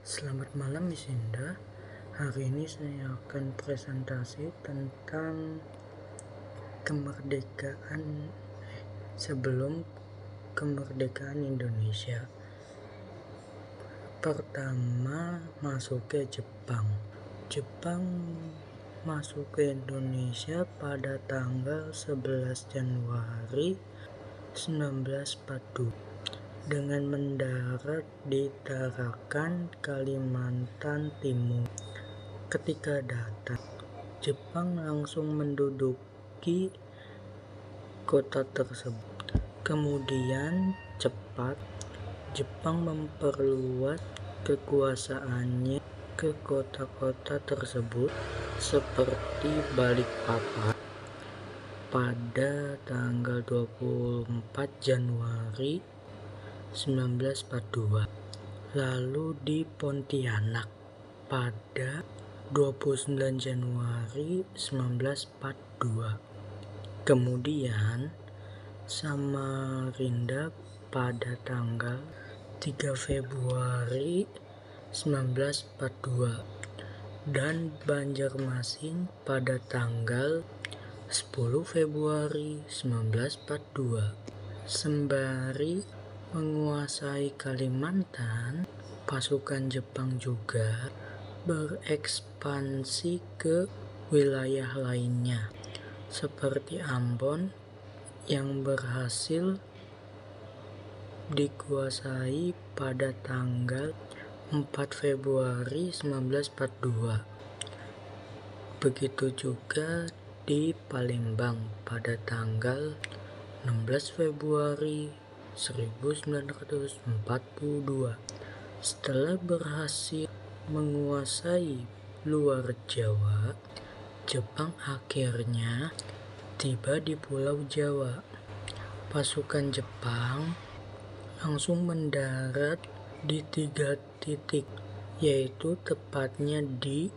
Selamat malam Miss Indah. Hari ini saya akan presentasi tentang kemerdekaan sebelum kemerdekaan Indonesia. Pertama, masuk ke Jepang. Jepang masuk ke Indonesia pada tanggal 11 Januari 1942 dengan mendarat di Tarakan, Kalimantan Timur. Ketika datang, Jepang langsung menduduki kota tersebut. Kemudian cepat Jepang memperluas kekuasaannya ke kota-kota tersebut seperti Balikpapan pada tanggal 24 Januari 1942, lalu di Pontianak pada 29 Januari 1942, kemudian Samarinda pada tanggal 3 Februari 1942 dan Banjarmasin pada tanggal 10 Februari 1942. Sembari menguasai Kalimantan, pasukan Jepang juga berekspansi ke wilayah lainnya seperti Ambon yang berhasil dikuasai pada tanggal 4 Februari 1942. Begitu juga di Palembang pada tanggal 16 Februari 1942. Setelah berhasil menguasai luar Jawa, Jepang akhirnya tiba di Pulau Jawa. Pasukan Jepang langsung mendarat di 3 titik, yaitu tepatnya di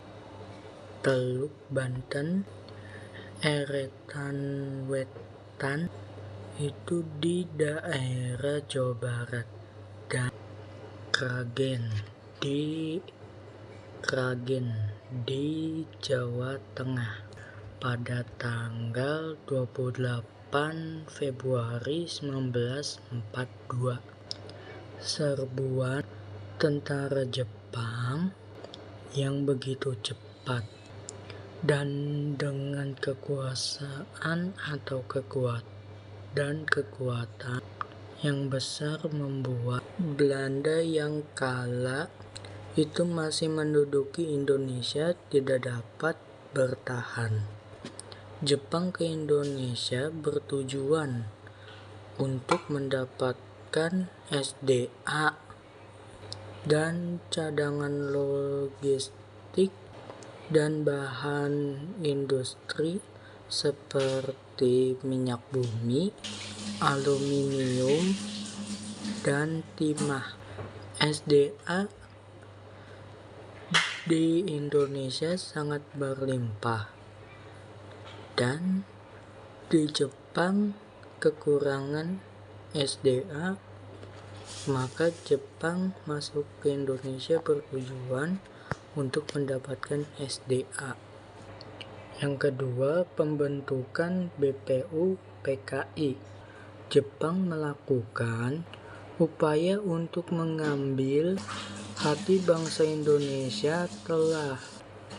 Teluk Banten, Eretan Wetan itu di daerah Jawa Barat, dan Kragen di Jawa Tengah pada tanggal 28 Februari 1942. Serbuan tentara Jepang yang begitu cepat dan dengan kekuasaan atau kekuatan yang besar membuat Belanda yang kala itu masih menduduki Indonesia tidak dapat bertahan. Jepang ke Indonesia bertujuan untuk mendapatkan SDA dan cadangan logistik dan bahan industri seperti minyak bumi, aluminium, dan timah. SDA di Indonesia sangat berlimpah, dan di Jepang kekurangan SDA, maka Jepang masuk ke Indonesia bertujuan untuk mendapatkan SDA. Yang kedua, pembentukan BPU PKI. Jepang melakukan upaya untuk mengambil hati bangsa Indonesia setelah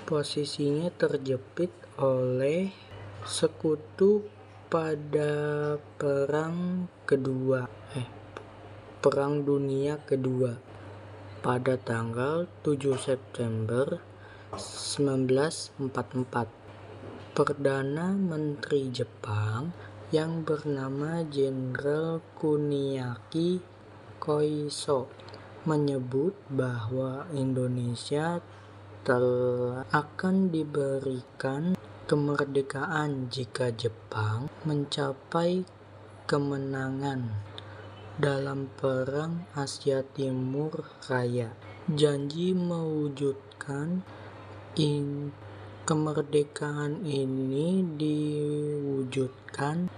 posisinya terjepit oleh sekutu pada Perang Dunia Kedua pada tanggal 7 September 1944. Perdana Menteri Jepang yang bernama Jenderal Kuniaki Koiso menyebut bahwa Indonesia akan diberikan kemerdekaan jika Jepang mencapai kemenangan dalam Perang Asia Timur Raya. Janji mewujudkan kemerdekaan ini diwujudkan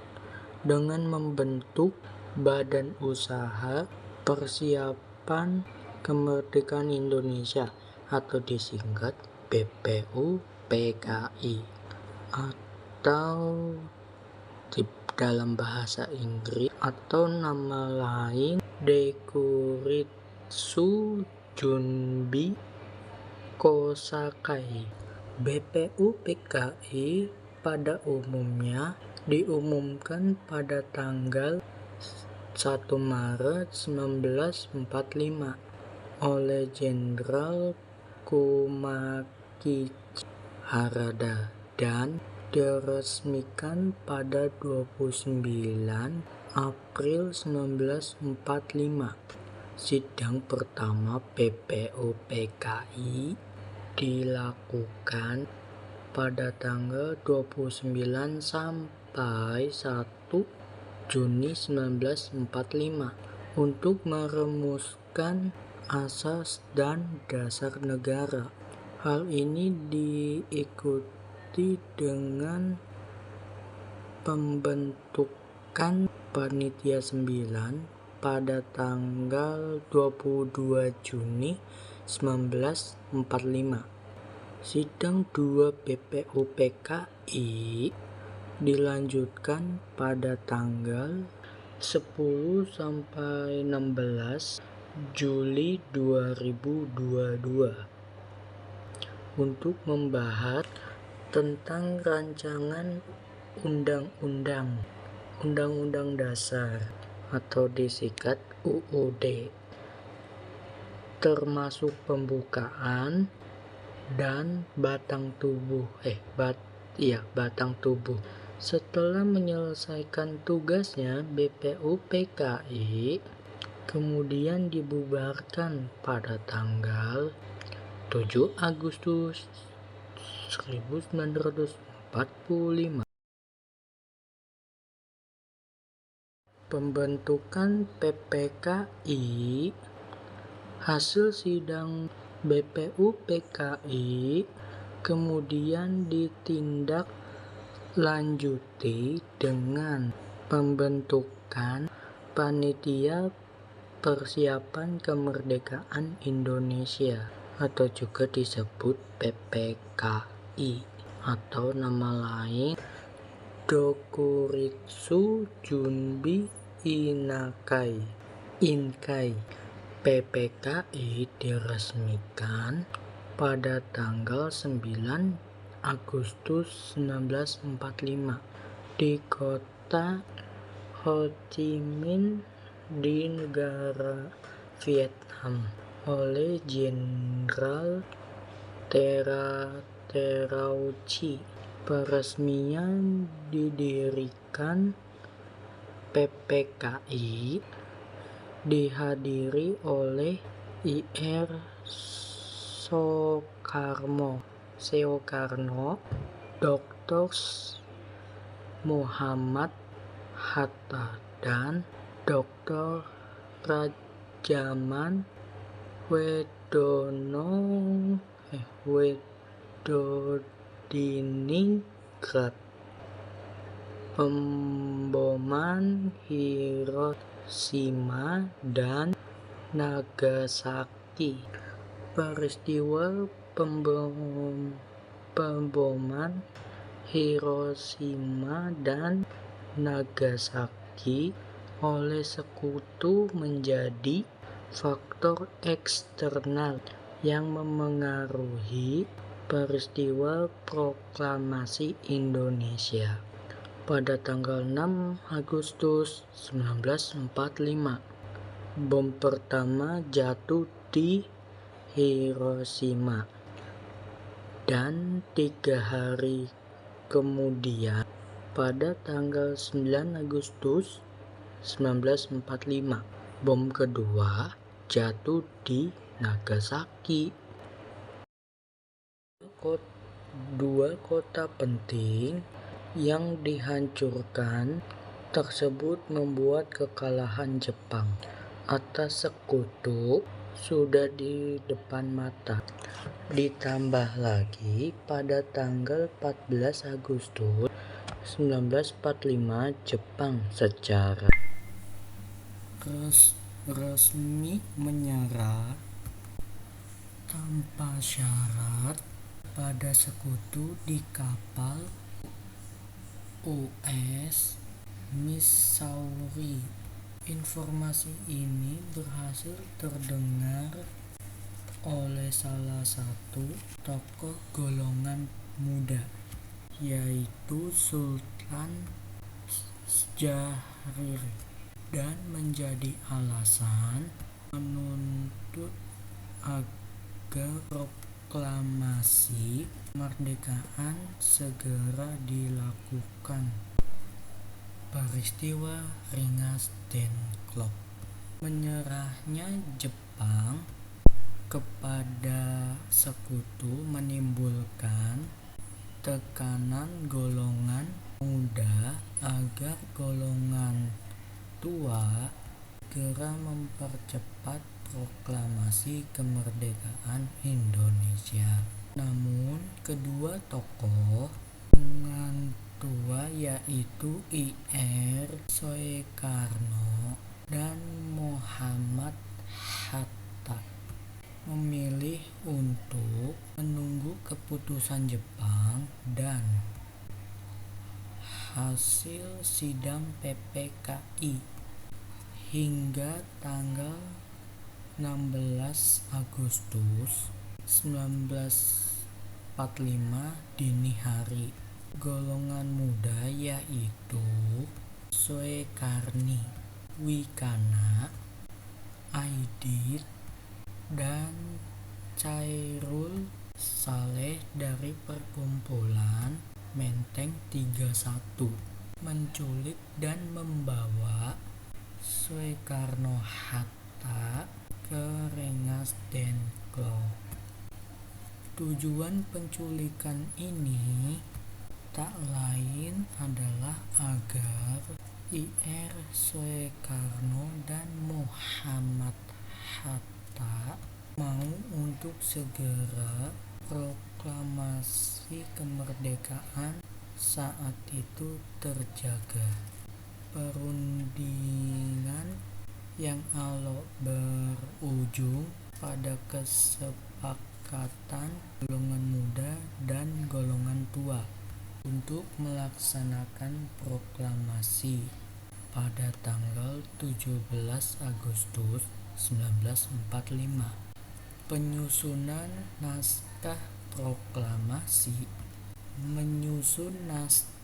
dengan membentuk Badan Usaha Persiapan Kemerdekaan Indonesia atau disingkat BPUPKI, atau dalam bahasa Inggris atau nama lain Dekuritsu Junbi Kosakai. BPUPKI pada umumnya diumumkan pada tanggal 1 Maret 1945 oleh Jenderal Kumakichi Harada dan diresmikan pada 29 April 1945. Sidang pertama BPUPKI dilakukan pada tanggal 29 sampai 1 Juni 1945 untuk merumuskan asas dan dasar negara. Hal ini diikuti dengan pembentukan Panitia 9 pada tanggal 22 Juni 1945. Sidang 2 BPUPKI dilanjutkan pada tanggal 10 sampai 16 Juli 2022 untuk membahas tentang rancangan Undang-Undang Dasar atau disingkat UUD, termasuk pembukaan dan batang tubuh. Setelah menyelesaikan tugasnya, BPUPKI kemudian dibubarkan pada tanggal 7 Agustus 1945. Pembentukan PPKI. Hasil sidang BPUPKI kemudian ditindak lanjuti dengan pembentukan Panitia Persiapan Kemerdekaan Indonesia atau juga disebut PPKI atau nama lain Dokuritsu Junbi Inkai. PPKI diresmikan pada tanggal 9 Agustus 1945 di kota Ho Chi Minh di negara Vietnam oleh Jenderal Terauchi. Peresmian didirikan PPKI dihadiri oleh Ir. Soekarno, Dr. Muhammad Hatta, dan Dr. Rajaman Wedodiningrat. Pemboman Hiroshima dan Nagasaki. Peristiwa pemboman Hiroshima dan Nagasaki oleh sekutu menjadi faktor eksternal yang memengaruhi peristiwa Proklamasi Indonesia pada tanggal 6 Agustus 1945. Bom pertama jatuh di Hiroshima dan 3 hari kemudian pada tanggal 9 Agustus 1945 bom kedua jatuh di Nagasaki. Dua kota penting yang dihancurkan tersebut membuat kekalahan Jepang atas sekutu sudah di depan mata. Ditambah lagi pada tanggal 14 Agustus 1945 Jepang secara resmi menyerah tanpa syarat pada sekutu di kapal US Missouri. Informasi ini berhasil terdengar oleh salah satu tokoh golongan muda, yaitu Sultan Syahrir, dan menjadi alasan menuntut agar proklamasi kemerdekaan segera dilakukan. Peristiwa Ringas dan Klok. Menyerahnya Jepang kepada sekutu menimbulkan tekanan golongan muda agar golongan tua segera mempercepat proklamasi kemerdekaan Indonesia. Namun kedua tokoh golongan tua, yaitu Ir Soekarno dan Muhammad Hatta, memilih untuk menunggu keputusan Jepang dan hasil sidang PPKI hingga tanggal 16 Agustus 1945 dini hari. Golongan muda yaitu Soekarni, Wikana, Aidit, dan Chairul Saleh dari perkumpulan Menteng 31 menculik dan membawa Soekarno-Hatta ke Rengas Dengklok. Tujuan penculikan ini tak lain adalah agar Ir Soekarno dan Muhammad Hatta mau untuk segera proklamasi kemerdekaan saat itu terjaga. Perundingan yang alok berujung pada kesepakatan golongan muda dan golongan tua untuk melaksanakan proklamasi pada tanggal 17 Agustus 1945. Penyusunan naskah proklamasi. Menyusun naskah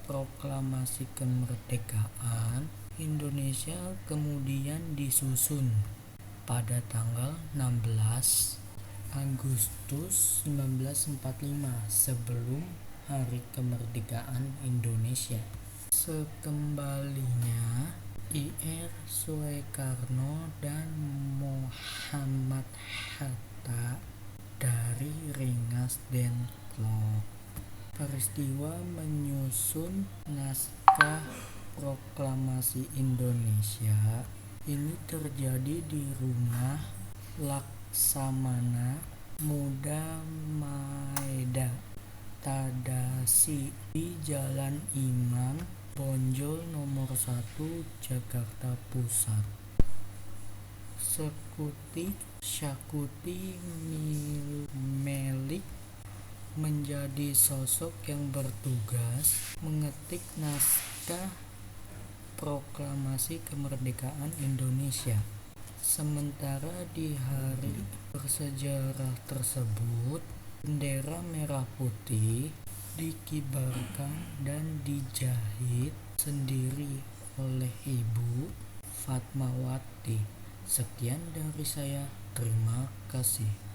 proklamasi kemerdekaan Indonesia kemudian disusun pada tanggal 16 Agustus 1945 sebelum Hari Kemerdekaan Indonesia. Sekembalinya Ir Soekarno dan Muhammad Hatta dari Rengas Dengklok. Peristiwa menyusun naskah proklamasi Indonesia ini terjadi di rumah Laksamana Muda Maeda Tadasi di Jalan Imam Bonjol nomor 1 Jakarta Pusat. Syakuti Melik menjadi sosok yang bertugas mengetik naskah proklamasi kemerdekaan Indonesia. Sementara di hari bersejarah tersebut, bendera merah putih dikibarkan dan dijahit sendiri oleh Ibu Fatmawati. Sekian dari saya, terima kasih.